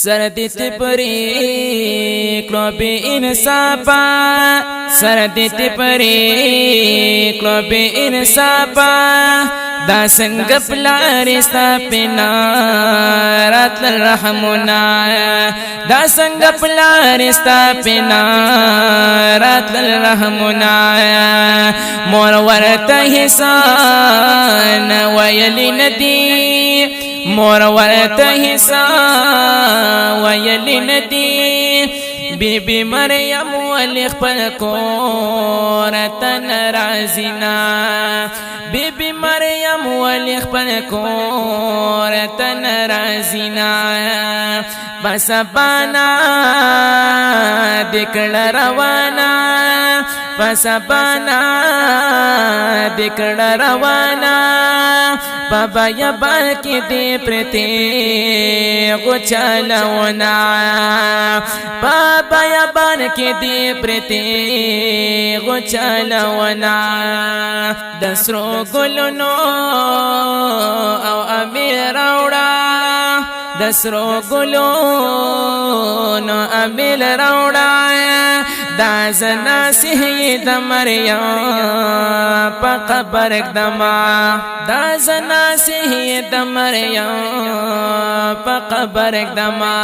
سردی تپری کلوب انصافا سردی تپری کلوب انصافا دا سنگ پلاری ستا پینا رات الرحمنا دا سنگ پلاری ستا پینا رات الرحمنا مور ورته حسان ویلی ندی مور ورته حسان ویلی ندی بی بی مریم ولی خپل کور تن رازینا بی بی مریم ولی خپل کور تن رازینا بس بانا دکل روانا بس بانا دکل روانا بابا یبال کی دی پرتی غچلونا بابا یبال کی دی پرتی غچلونا دسرو گلونو او امیر روڑا دسرو گلونو امیر روڑا دا زنا سید مریم پا قبر اکدما دا زنا سید مریم پا قبر اکدما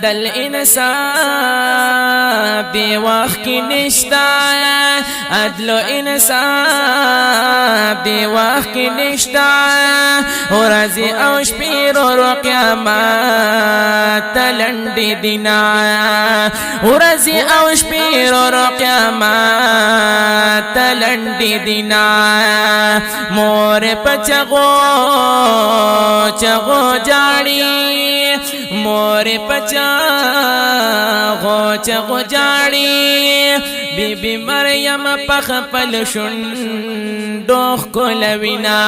دل انصاف دی وقت کی نشتا عدل و انصاف دی وقت کی نشتا ورزی او شپیر و قیامت تلنڈی دینا ورزی او شپیر و قیامت تلنڈی دینا مور پچغو چغو جاڑی مور پچغو چغو جاڑی بی بی مریم پخ پل شندوخ کولوینا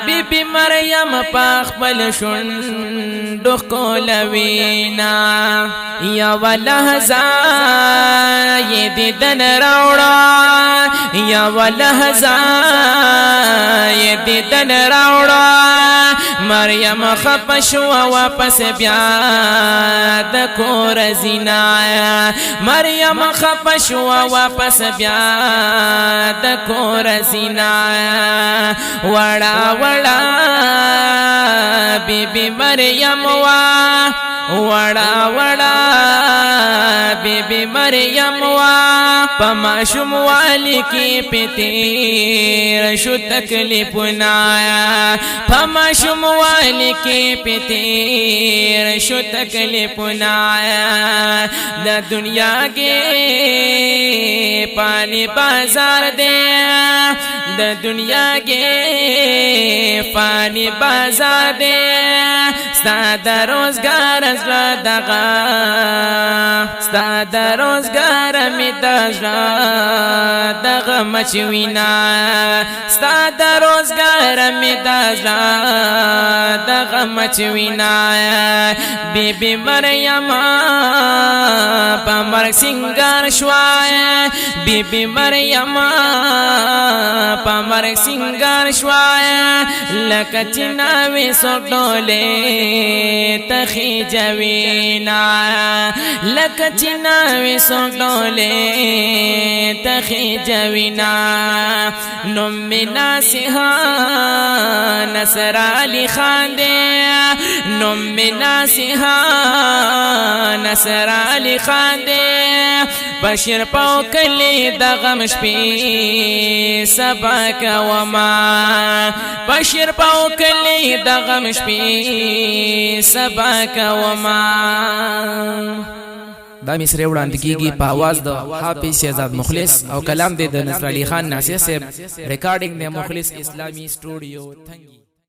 بی بی مریم پخ پل شندوخ کولوینا یا ولحظہ یہ دیدن روڑا یا ولحظہ یہ دیدن روڑا مریم خفش و واپس بیاد کور زینا مریم خفش و واپس بیاد کور زینا وڑا وڑا بی بی مریم وڑا وڑا بی بی مریم پما شموالی کی پتیر شو تکلیفنا پما شموالی کی پتیر شو تکلیفنا دا دنیا کے پانی بازار دے دا دنیا کے پانی بازار دے ستا دا روزگار ازلا دغا ستا دا روزگار می دغا دغا مچوینا ستا دا روزگار می دغا دغا مچوینا بی بی مریم پا مرگ سنگار شوائے بی بی مریم پا مرگ سنگار شوائے لکا چناوی سوٹولے تخی جوینا لکا چناوی سوٹولے تخی جوینا نمی ناسیحا نصر علی خان دے نمی ناسیحا نصر علی خان دے بشیر پاو کلی دغم شپی سبا کوما بشیر پاو کلی دغم شپی سبا کوما دا مصرے وړاندې کیږي په आवाज د حافظ شهزاد مخلص او کلام د نصر علي خان ناصر صاحب ریکارډینګ د مخلص اسلامی سټوډیو